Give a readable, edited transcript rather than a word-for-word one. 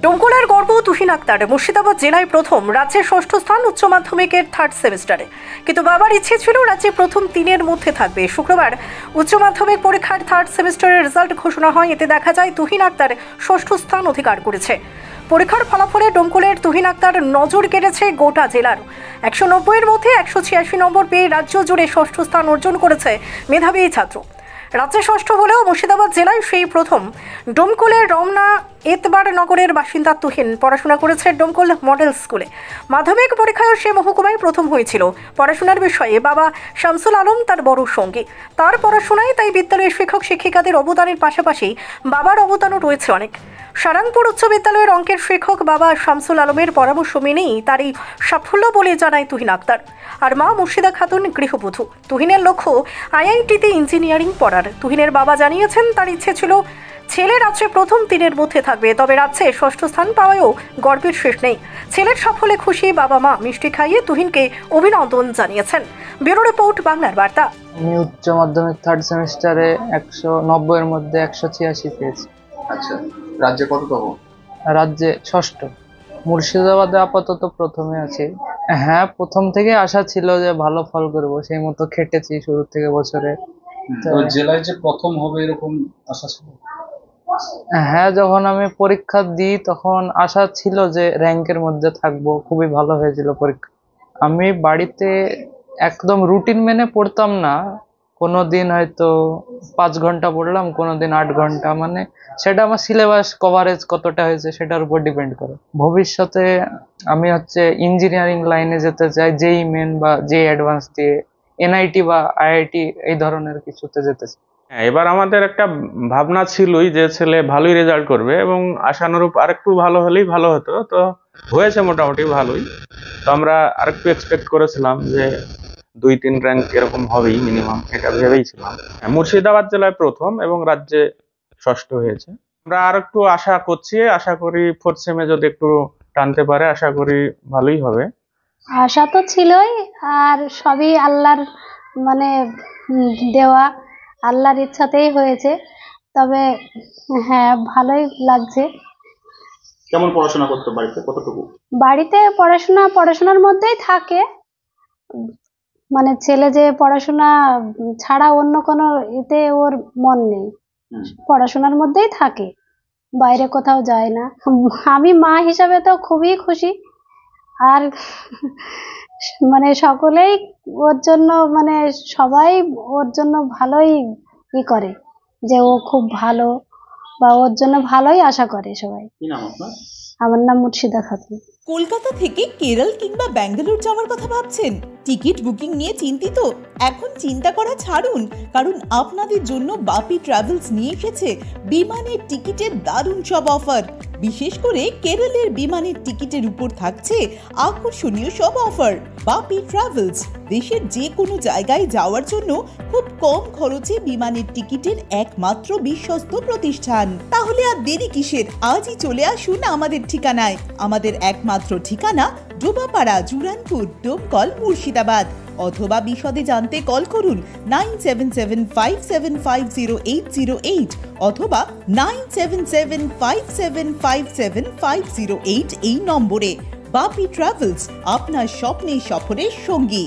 ডোমকলের গর্ব তুহিন আক্তার মুর্শিদাবাদ জেলায় প্রথম, রাজ্যে ষষ্ঠ স্থান উচ্চ মাধ্যমিকের থার্ড সেমিস্টারে। কিন্তু বাবার ইচ্ছে ছিল রাজ্যে প্রথম 3-এর মধ্যে থাকবে। শুক্রবার উচ্চ মাধ্যমিক পরীক্ষার থার্ড সেমিস্টারের রেজাল্ট ঘোষণা হয়। এতে দেখা যায় তুহিন আক্তার ষষ্ঠ স্থান অধিকার করেছে। পরীক্ষার ফলাফলে ডোমকলের তুহিন আক্তার নজর কেড়েছে গোটা জেলার। 190-এর মধ্যে 186 নম্বর পেয়ে রাজ্য জুড়ে ষষ্ঠ স্থান অর্জন করেছে মেধাবী এই ছাত্র। রাজ্যে ষষ্ঠ হলেও মুর্শিদাবাদ জেলায় সেই প্রথম। ডোমকলের রমনা এতবার নগরের বাসিন্দা তুহিন পড়াশোনা করেছে ডোমকল মডেল স্কুলে। মাধ্যমিক পরীক্ষায় সে মহকুমায় প্রথম হয়েছিল। পড়াশোনার বিষয়ে বাবা শামসুল আলম তার বড় সঙ্গী। তার পড়াশোনায় তাই বিদ্যালয়ের শিক্ষক শিক্ষিকাদের অবদানের পাশাপাশি বাবার অবদানও রয়েছে অনেক। সারাংপুর উচ্চ বিদ্যালয়ের অঙ্কের শিক্ষক বাবা শামসুল আলমের পরামর্শ মেনেই তার এই সাফল্য বলে জানায় তুহিন আক্তার। আর মা মুর্শিদা খাতুন গৃহবধূ। তুহিনের লক্ষ্য আইআইটিতে ইঞ্জিনিয়ারিং পড়ার। তুহিনের বাবা জানিয়েছেন তার ইচ্ছে ছিল ছেলে রাজ্যে প্রথম 3-এর মধ্যে থাকবে, তবে রাজ্যে ষষ্ঠ স্থান পাওয়াও গর্বের শেষ নেই। ছেলের সাফল্যে খুশি বাবা মা মিষ্টি খাইয়ে তুহিনকে অভিনন্দন জানিয়েছেন। ব্যুরো রিপোর্ট, বাংলার বার্তা। আমি উচ্চ মাধ্যমিক থার্ড সেমিস্টারে 190-এর মধ্যে 186 পেয়েছি। আচ্ছা, রাজ্যে কততম? রাজ্যে ষষ্ঠ। মুর্শিদাবাদে আপাতত প্রথমে আছি। হ্যাঁ, প্রথম থেকে আশা ছিল যে ভালো ফল করব, সেই মতো খেটেছি শুরু থেকে বছরে। তো জেলায় যে প্রথম হবে এরকম আশা ছিল? হ্যাঁ, যখন আমি পরীক্ষা দিই তখন আশা ছিল যে র্যাঙ্কের মধ্যে থাকবো। খুবই ভালো হয়েছিল পরীক্ষা। আমি বাড়িতে একদম রুটিন মেনে পড়তাম না। কোনোদিন হয়তো 5 ঘন্টা পড়লাম, কোনোদিন 8 ঘন্টা। মানে সেটা আমার সিলেবাস কভারেজ কতটা হয়েছে সেটার উপর ডিপেন্ড করে। ভবিষ্যতে আমি ইঞ্জিনিয়ারিং লাইনে যেতে চাই, জেই মেন বা জেই অ্যাডভান্স দিয়ে এনআইটি বা আইআইটি এই ধরনের কিছুতে যেতে চাই। হ্যাঁ, এবার আমাদের একটা ভাবনা ছিলই যে ছেলে ভালোই রেজাল্ট করবে এবং আশানুরূপ আরেকটু ভালো হলেই ভালো হতো। তো হয়েছে মোটামুটি ভালোই। তো আমরা আরেকটু এক্সপেক্ট করেছিলাম যে 2-3 র্যাঙ্ক এরকম হবেই মিনিমাম, এটা ভেবেই ছিলাম। মুর্শিদাবাদ জেলায় প্রথম এবং রাজ্যে ষষ্ঠ হয়েছে। আমরা আর একটু আশা করছি, আশা করি 4th সেমে যদি একটু টানতে পারে আশা করি ভালোই হবে। আশা তো ছিলই, আর সবই আল্লাহর দেওয়া, আল্লাহর ইচ্ছাতেই হয়েছে। তবে হ্যাঁ, ভালোই লাগছে। কেমন পড়াশোনা করতে বাড়িতে, কতটুকু? বাড়িতে পড়াশোনার মধ্যেই থাকে। ছেলে যে পড়াশোনা ছাড়া অন্য কোনো এতে ওর মন নেই, পড়াশোনার মধ্যেই থাকে, বাইরে কোথাও যায় না। আমি মা হিসাবে তো খুবই খুশি। আর সকলেই ওর জন্য সবাই ওর জন্য ভালোই করে, যে ও খুব ভালো, বা ওর জন্য ভালোই আশা করে সবাই। কি নাম আপনার? আমার নাম মুর্শিদা খাতুন। কলকাতা থেকে কেরল কিংবা ব্যাঙ্গালোর যাওয়ার কথা ভাবছেন? টিকিট বুকিং নিয়ে চিন্তিত? এখন চিন্তা করা ছাড়ুন, কারণ আপনাদের জন্য বাপি ট্রাভেলস নিয়ে এসেছে বিমানের টিকিটের দারুণ সব অফার। বিশেষ করে কেরলের বিমানের টিকিটের উপর থাকছে আকর্ষণীয় সব অফার। বাপি ট্রাভেলস দেশের যে কোনো জায়গায় যাওয়ার জন্য খুব কম খরচে বিমানের টিকিটের একমাত্র বিশ্বস্ত প্রতিষ্ঠান। তাহলে আর দেরি কিসের? আজই চলে আসুন আমাদের ঠিকানায়। আমাদের একমাত্র ঠিকানা ডোবাপাড়া, জুরানপুর, ডোমকল, মুর্শিদাবাদ। অথবা বিশদে জানতে কল করুন 9775750808 অথবা 9775757508 এই নম্বরে। বাপি ট্রাভেলস, আপনার স্বপ্নের সফরের সঙ্গী।